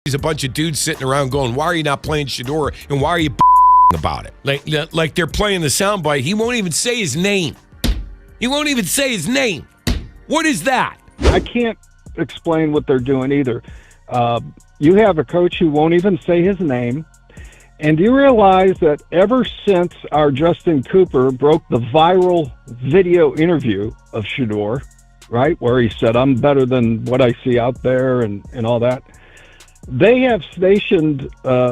There's a bunch of dudes sitting around going, why are you not playing Shedeur, and why are you about it? Like they're playing the soundbite. He won't even say his name. He won't even say his name. What is that? I can't explain what they're doing either. You have a coach who won't even say his name. And do you realize that ever since our Justin Cooper broke the viral video interview of Shedeur, right, where he said, I'm better than what I see out there and all that, they have stationed...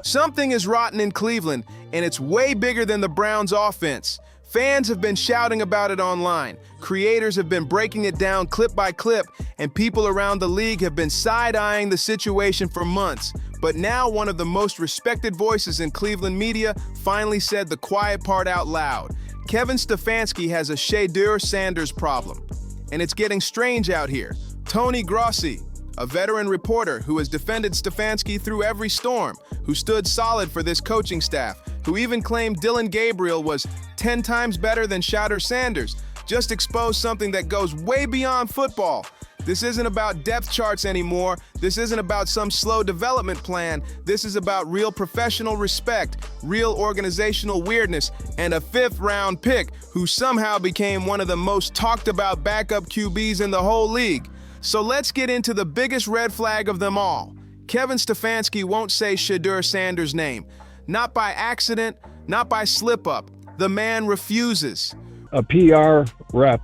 Something is rotten in Cleveland, and it's way bigger than the Browns' offense. Fans have been shouting about it online. Creators have been breaking it down clip by clip, and people around the league have been side-eyeing the situation for months. But now one of the most respected voices in Cleveland media finally said the quiet part out loud. Kevin Stefanski has a Shedeur Sanders problem. And it's getting strange out here. Tony Grossi, a veteran reporter who has defended Stefanski through every storm, who stood solid for this coaching staff, who even claimed Dillon Gabriel was 10 times better than Shedeur Sanders, just exposed something that goes way beyond football. This isn't about depth charts anymore. This isn't about some slow development plan. This is about real professional respect, real organizational weirdness, and a 5th-round pick who somehow became one of the most talked about backup QBs in the whole league. So let's get into the biggest red flag of them all. Kevin Stefanski won't say Shedeur Sanders' name. Not by accident, not by slip-up. The man refuses. A PR rep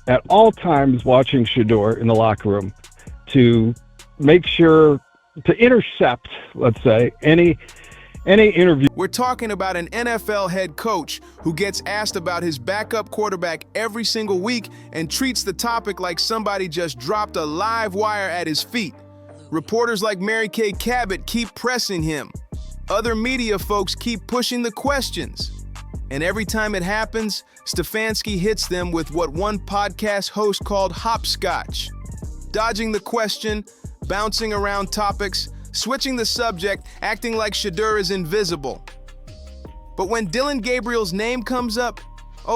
at all times watching Shedeur in the locker room to make sure to intercept, let's say, any interview. We're talking about an NFL head coach who gets asked about his backup quarterback every single week and treats the topic like somebody just dropped a live wire at his feet. Reporters like Mary Kay Cabot keep pressing him. Other media folks keep pushing the questions. And every time it happens, Stefanski hits them with what one podcast host called hopscotch. Dodging the question, bouncing around topics, switching the subject, acting like Shedeur is invisible. But when Dillon Gabriel's name comes up,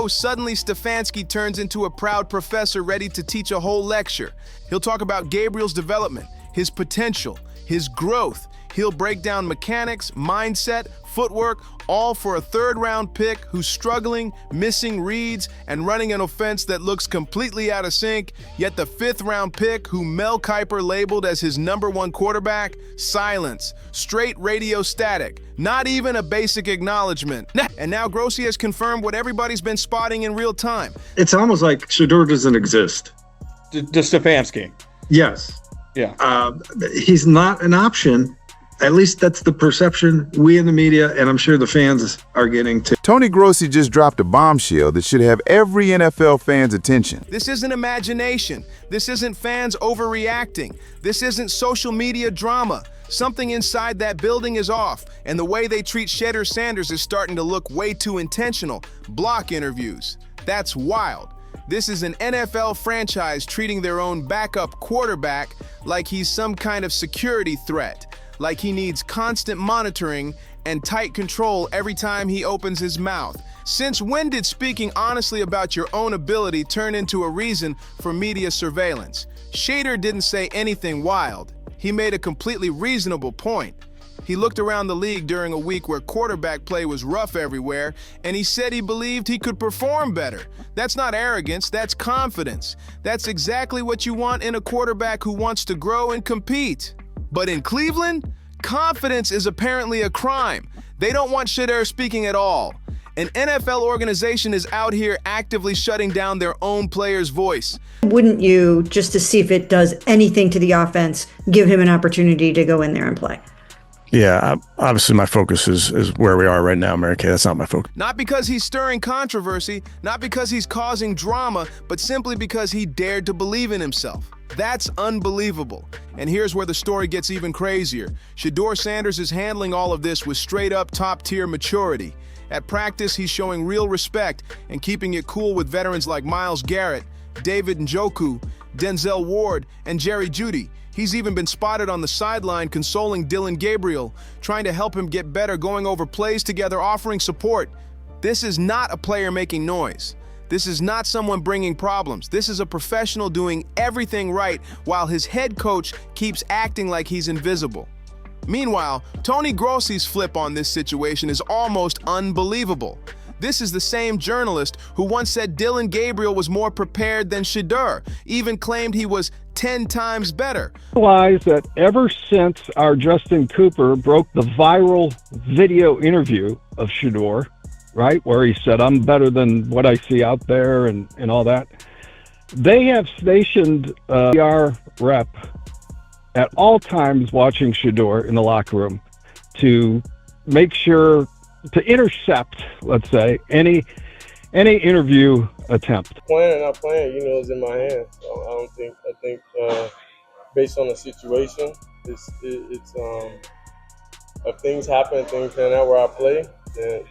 suddenly Stefanski turns into a proud professor ready to teach a whole lecture. He'll talk about Gabriel's development, his potential, his growth. He'll break down mechanics, mindset, footwork, all for a 3rd-round pick who's struggling, missing reads, and running an offense that looks completely out of sync, yet the 5th-round pick who Mel Kiper labeled as his #1 quarterback, silence, straight radio static, not even a basic acknowledgement. And now Grossi has confirmed what everybody's been spotting in real time. It's almost like Shedeur doesn't exist. To Stefanski. Yes. Yeah. He's not an option. At least that's the perception we in the media, and I'm sure the fans are getting to. Tony Grossi just dropped a bombshell that should have every NFL fan's attention. This isn't imagination. This isn't fans overreacting. This isn't social media drama. Something inside that building is off, and the way they treat Shedeur Sanders is starting to look way too intentional. Block interviews. That's wild. This is an NFL franchise treating their own backup quarterback like he's some kind of security threat. Like he needs constant monitoring and tight control every time he opens his mouth. Since when did speaking honestly about your own ability turn into a reason for media surveillance? Shedeur didn't say anything wild. He made a completely reasonable point. He looked around the league during a week where quarterback play was rough everywhere, and he said he believed he could perform better. That's not arrogance, that's confidence. That's exactly what you want in a quarterback who wants to grow and compete. But in Cleveland, confidence is apparently a crime. They don't want Shedeur speaking at all. An NFL organization is out here actively shutting down their own player's voice. Wouldn't you, just to see if it does anything to the offense, give him an opportunity to go in there and play? Yeah, obviously my focus is where we are right now, Mary Kay. That's not my focus. Not because he's stirring controversy, not because he's causing drama, but simply because he dared to believe in himself. That's unbelievable. And here's where the story gets even crazier. Shedeur Sanders is handling all of this with straight-up top-tier maturity. At practice, he's showing real respect and keeping it cool with veterans like Myles Garrett, David Njoku, Denzel Ward, and Jerry Jeudy. He's even been spotted on the sideline consoling Dillon Gabriel, trying to help him get better, going over plays together, offering support. This is not a player making noise. This is not someone bringing problems. This is a professional doing everything right while his head coach keeps acting like he's invisible. Meanwhile, Tony Grossi's flip on this situation is almost unbelievable. This is the same journalist who once said Dillon Gabriel was more prepared than Shedeur, even claimed he was 10 times better. Realize that ever since our Justin Cooper broke the viral video interview of Shedeur, right, where he said, I'm better than what I see out there and all that, they have stationed a PR rep at all times watching Shedeur in the locker room to make sure to intercept, let's say, any interview attempt. Playing or not playing, is in my hands. I think based on the situation, it's if things happen, things turn out where I play,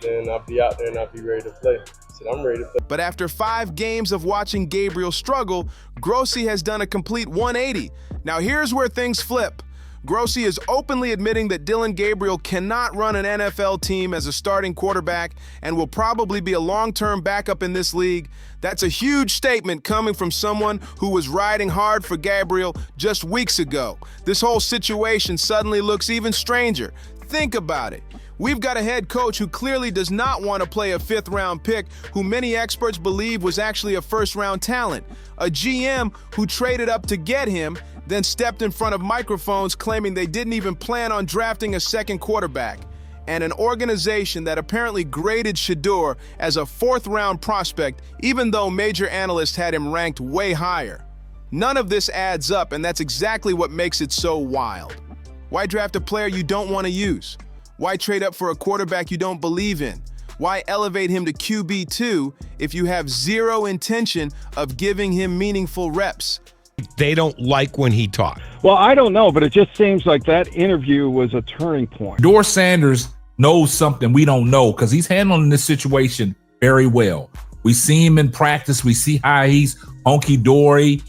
then I'll be out there and I'll be ready to play. So I'm ready to play. But after 5 games of watching Gabriel struggle, Grossi has done a complete 180. Now here's where things flip. Grossi is openly admitting that Dillon Gabriel cannot run an NFL team as a starting quarterback and will probably be a long-term backup in this league. That's a huge statement coming from someone who was riding hard for Gabriel just weeks ago. This whole situation suddenly looks even stranger. Think about it. We've got a head coach who clearly does not want to play a 5th-round pick who many experts believe was actually a first-round talent. A GM who traded up to get him, then stepped in front of microphones claiming they didn't even plan on drafting a second quarterback. And an organization that apparently graded Shedeur as a 4th-round prospect, even though major analysts had him ranked way higher. None of this adds up, and that's exactly what makes it so wild. Why draft a player you don't want to use? Why trade up for a quarterback you don't believe in? Why elevate him to QB2 if you have zero intention of giving him meaningful reps? They don't like when he talks. Well, I don't know, but it just seems like that interview was a turning point. Shedeur Sanders knows something we don't know because he's handling this situation very well. We see him in practice. We see how he's honky-dory,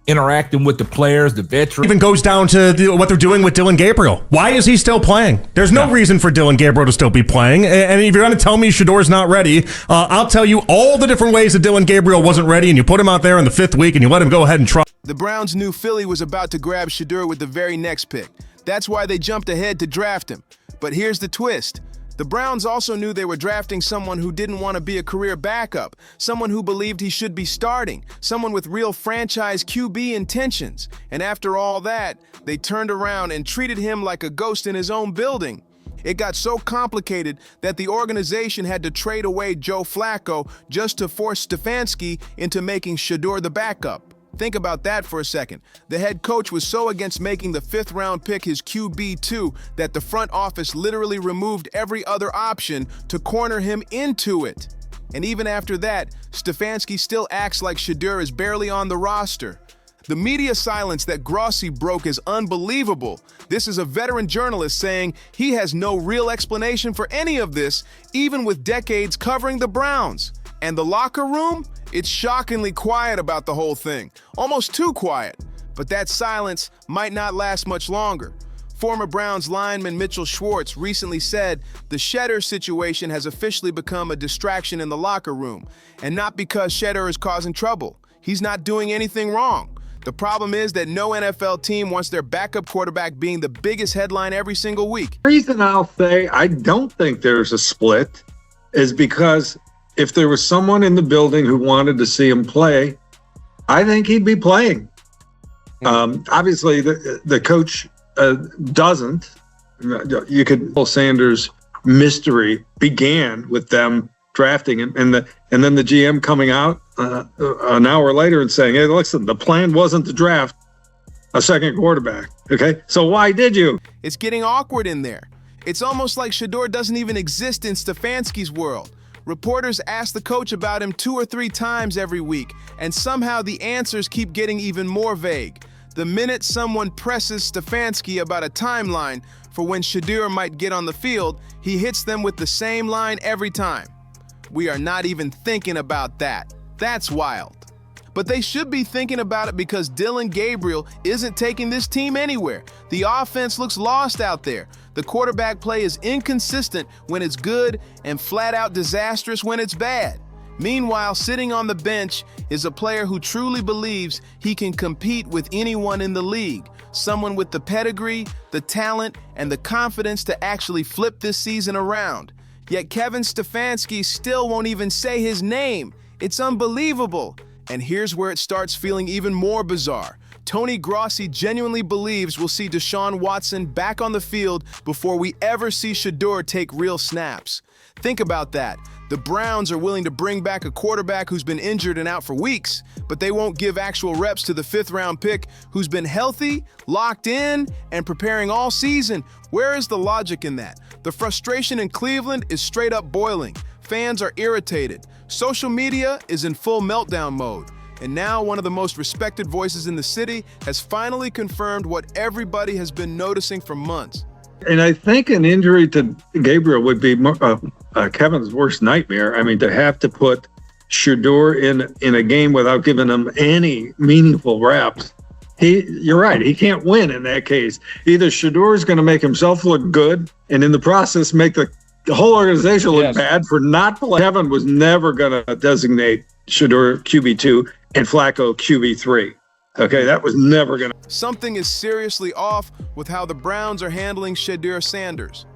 interacting with the players, the veterans. Even goes down to what they're doing with Dillon Gabriel. Why is he still playing? There's no reason for Dillon Gabriel to still be playing. And if you're going to tell me Shedeur's not ready, I'll tell you all the different ways that Dillon Gabriel wasn't ready, and you put him out there in the 5th week and you let him go ahead and try. The Browns knew Philly was about to grab Shedeur with the very next pick. That's why they jumped ahead to draft him. But here's the twist. The Browns also knew they were drafting someone who didn't want to be a career backup, someone who believed he should be starting, someone with real franchise QB intentions. And after all that, they turned around and treated him like a ghost in his own building. It got so complicated that the organization had to trade away Joe Flacco just to force Stefanski into making Shedeur the backup. Think about that for a second. The head coach was so against making the 5th-round pick his QB2 that the front office literally removed every other option to corner him into it. And even after that, Stefanski still acts like Shedeur is barely on the roster. The media silence that Grossi broke is unbelievable. This is a veteran journalist saying he has no real explanation for any of this, even with decades covering the Browns. And the locker room? It's shockingly quiet about the whole thing, almost too quiet. But that silence might not last much longer. Former Browns lineman Mitchell Schwartz recently said the Shedeur situation has officially become a distraction in the locker room, and not because Shedeur is causing trouble. He's not doing anything wrong. The problem is that no NFL team wants their backup quarterback being the biggest headline every single week. The reason I'll say I don't think there's a split is because if there was someone in the building who wanted to see him play, I think he'd be playing. Obviously, the coach doesn't. You could. Sanders' mystery began with them drafting him, and then the GM coming out an hour later and saying, "Hey, listen, the plan wasn't to draft a second quarterback. Okay, so why did you?" It's getting awkward in there. It's almost like Shedeur doesn't even exist in Stefanski's world. Reporters ask the coach about him 2 or 3 times every week, and somehow the answers keep getting even more vague. The minute someone presses Stefanski about a timeline for when Shedeur might get on the field, he hits them with the same line every time. We are not even thinking about that. That's wild. But they should be thinking about it because Dillon Gabriel isn't taking this team anywhere. The offense looks lost out there. The quarterback play is inconsistent when it's good and flat out disastrous when it's bad. Meanwhile, sitting on the bench is a player who truly believes he can compete with anyone in the league. someone with the pedigree, the talent, and the confidence to actually flip this season around. Yet Kevin Stefanski still won't even say his name. It's unbelievable. And here's where it starts feeling even more bizarre. Tony Grossi genuinely believes we'll see Deshaun Watson back on the field before we ever see Shedeur take real snaps. Think about that. The Browns are willing to bring back a quarterback who's been injured and out for weeks, but they won't give actual reps to the 5th-round pick who's been healthy, locked in, and preparing all season. Where is the logic in that? The frustration in Cleveland is straight up boiling. Fans are irritated. Social media is in full meltdown mode. And now one of the most respected voices in the city has finally confirmed what everybody has been noticing for months. And I think an injury to Gabriel would be Kevin's worst nightmare. I mean, to have to put Shedeur in a game without giving him any meaningful reps. You're right. He can't win in that case. Either Shedeur is going to make himself look good and in the process make the whole organization look bad for not playing. Kevin was never going to designate Shedeur QB2 and Flacco QB3. Okay, that was never going to. Something is seriously off with how the Browns are handling Shedeur Sanders.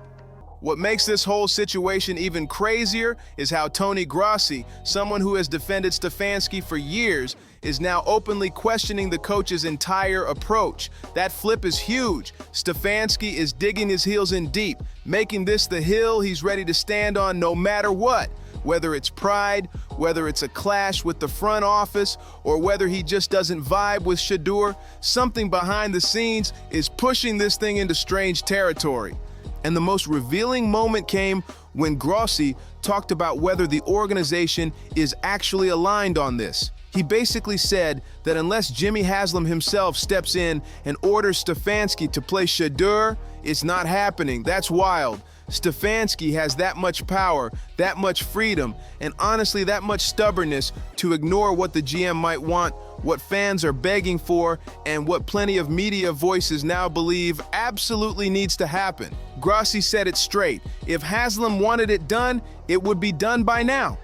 What makes this whole situation even crazier is how Tony Grossi, someone who has defended Stefanski for years, is now openly questioning the coach's entire approach. That flip is huge. Stefanski is digging his heels in deep, making this the hill he's ready to stand on no matter what. Whether it's pride, whether it's a clash with the front office, or whether he just doesn't vibe with Shedeur, something behind the scenes is pushing this thing into strange territory. And the most revealing moment came when Grossi talked about whether the organization is actually aligned on this. He basically said that unless Jimmy Haslam himself steps in and orders Stefanski to play Shedeur, it's not happening. That's wild. Stefanski has that much power, that much freedom, and honestly that much stubbornness to ignore what the GM might want, what fans are begging for, and what plenty of media voices now believe absolutely needs to happen. Grossi said it straight. If Haslam wanted it done, it would be done by now.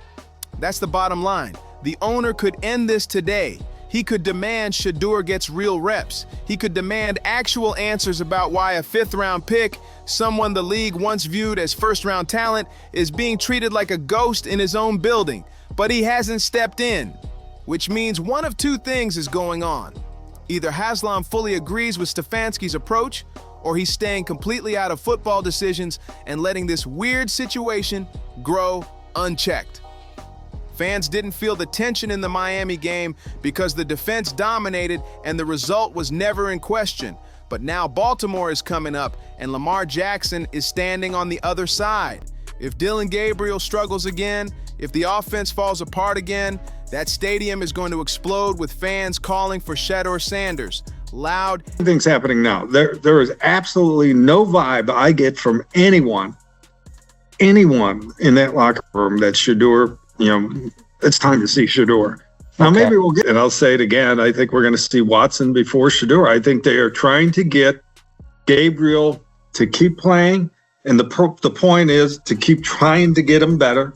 That's the bottom line. The owner could end this today. He could demand Shedeur gets real reps. He could demand actual answers about why a 5th-round pick, someone the league once viewed as first-round talent, is being treated like a ghost in his own building. But he hasn't stepped in, which means one of two things is going on. Either Haslam fully agrees with Stefanski's approach, or he's staying completely out of football decisions and letting this weird situation grow unchecked. Fans didn't feel the tension in the Miami game because the defense dominated and the result was never in question. But now Baltimore is coming up and Lamar Jackson is standing on the other side. If Dillon Gabriel struggles again, if the offense falls apart again, that stadium is going to explode with fans calling for Shedeur Sanders. Loud. Things happening now. There is absolutely no vibe I get from anyone in that locker room that Shedeur, it's time to see Shedeur. Now, maybe we'll get, and I'll say it again, I think we're going to see Watson before Shedeur. I think they are trying to get Gabriel to keep playing, and the point is to keep trying to get him better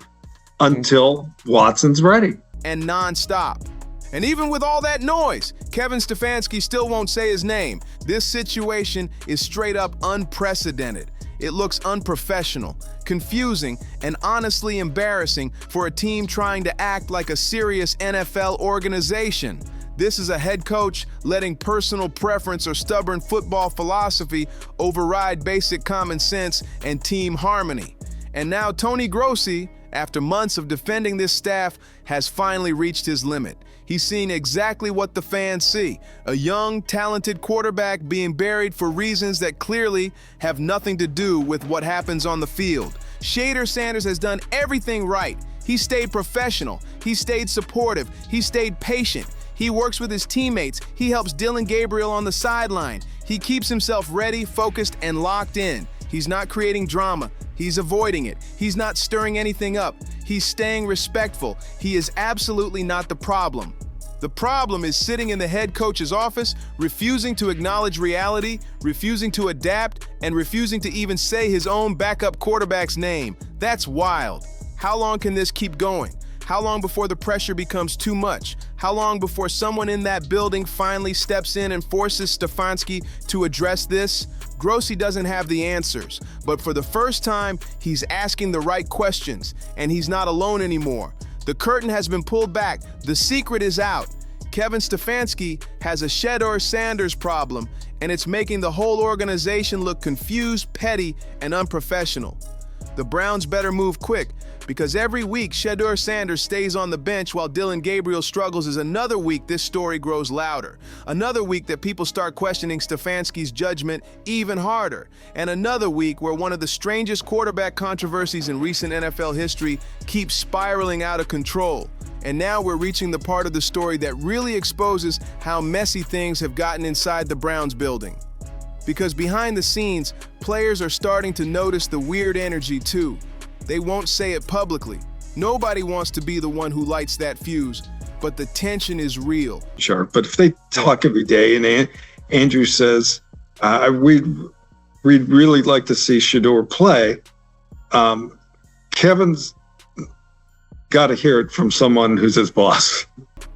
until Watson's ready. And nonstop. And even with all that noise, Kevin Stefanski still won't say his name. This situation is straight up unprecedented. It looks unprofessional, confusing, and honestly embarrassing for a team trying to act like a serious NFL organization. This is a head coach letting personal preference or stubborn football philosophy override basic common sense and team harmony. And now Tony Grossi, after months of defending this staff, has finally reached his limit. He's seen exactly what the fans see, a young, talented quarterback being buried for reasons that clearly have nothing to do with what happens on the field. Shedeur Sanders has done everything right. He stayed professional, he stayed supportive, he stayed patient. He works with his teammates, he helps Dillon Gabriel on the sideline. He keeps himself ready, focused, and locked in. He's not creating drama. He's avoiding it. He's not stirring anything up. He's staying respectful. He is absolutely not the problem. The problem is sitting in the head coach's office, refusing to acknowledge reality, refusing to adapt, and refusing to even say his own backup quarterback's name. That's wild. How long can this keep going? How long before the pressure becomes too much? How long before someone in that building finally steps in and forces Stefanski to address this? Grossi doesn't have the answers, but for the first time, he's asking the right questions, and he's not alone anymore. The curtain has been pulled back. The secret is out. Kevin Stefanski has a Shedeur Sanders problem, and it's making the whole organization look confused, petty, and unprofessional. The Browns better move quick, because every week Shedeur Sanders stays on the bench while Dillon Gabriel struggles is another week this story grows louder. Another week that people start questioning Stefanski's judgment even harder. And another week where one of the strangest quarterback controversies in recent NFL history keeps spiraling out of control. And now we're reaching the part of the story that really exposes how messy things have gotten inside the Browns building. Because behind the scenes, players are starting to notice the weird energy too. They won't say it publicly. Nobody wants to be the one who lights that fuse, but the tension is real. Sure, but if they talk every day, and Andrew says, we'd really like to see Shedeur play, Kevin's got to hear it from someone who's his boss.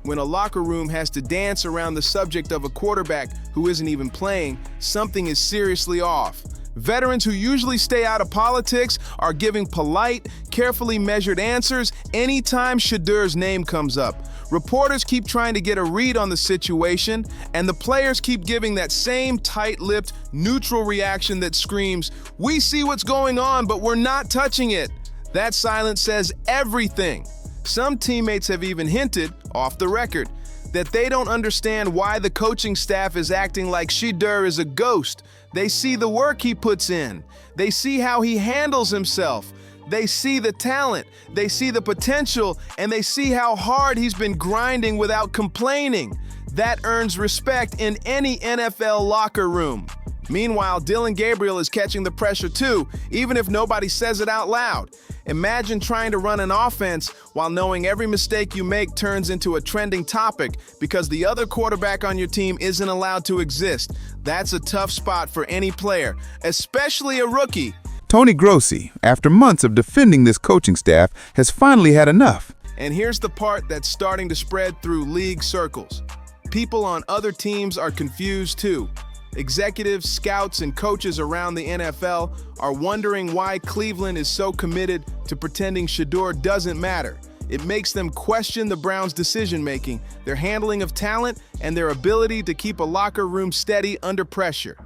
When a locker room has to dance around the subject of a quarterback who isn't even playing, something is seriously off. Veterans who usually stay out of politics are giving polite, carefully measured answers anytime Shedeur's name comes up. Reporters keep trying to get a read on the situation, and the players keep giving that same tight-lipped, neutral reaction that screams, "We see what's going on, but we're not touching it." That silence says everything. Some teammates have even hinted, off the record, that they don't understand why the coaching staff is acting like Shedeur is a ghost. They see the work he puts in. They see how he handles himself. They see the talent. They see the potential, and they see how hard he's been grinding without complaining. That earns respect in any NFL locker room. Meanwhile, Dillon Gabriel is catching the pressure too, even if nobody says it out loud. Imagine trying to run an offense while knowing every mistake you make turns into a trending topic because the other quarterback on your team isn't allowed to exist. That's a tough spot for any player, especially a rookie. Tony Grossi, after months of defending this coaching staff, has finally had enough. And here's the part that's starting to spread through league circles. People on other teams are confused too. Executives, scouts, and coaches around the NFL are wondering why Cleveland is so committed to pretending Shedeur doesn't matter. It makes them question the Browns' decision-making, their handling of talent, and their ability to keep a locker room steady under pressure.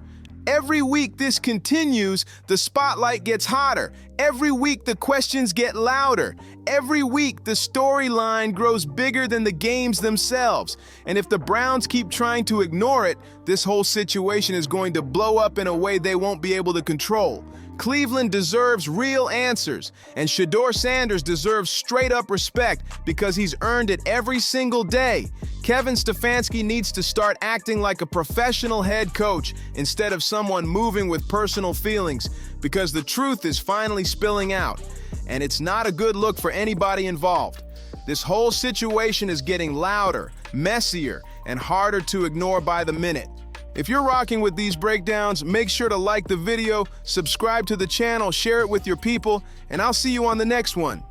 Every week this continues, the spotlight gets hotter. Every week the questions get louder. Every week the storyline grows bigger than the games themselves. And if the Browns keep trying to ignore it, this whole situation is going to blow up in a way they won't be able to control. Cleveland deserves real answers, and Shedeur Sanders deserves straight-up respect because he's earned it every single day. Kevin Stefanski needs to start acting like a professional head coach instead of someone moving with personal feelings, because the truth is finally spilling out, and it's not a good look for anybody involved. This whole situation is getting louder, messier, and harder to ignore by the minute. If you're rocking with these breakdowns, make sure to like the video, subscribe to the channel, share it with your people, and I'll see you on the next one.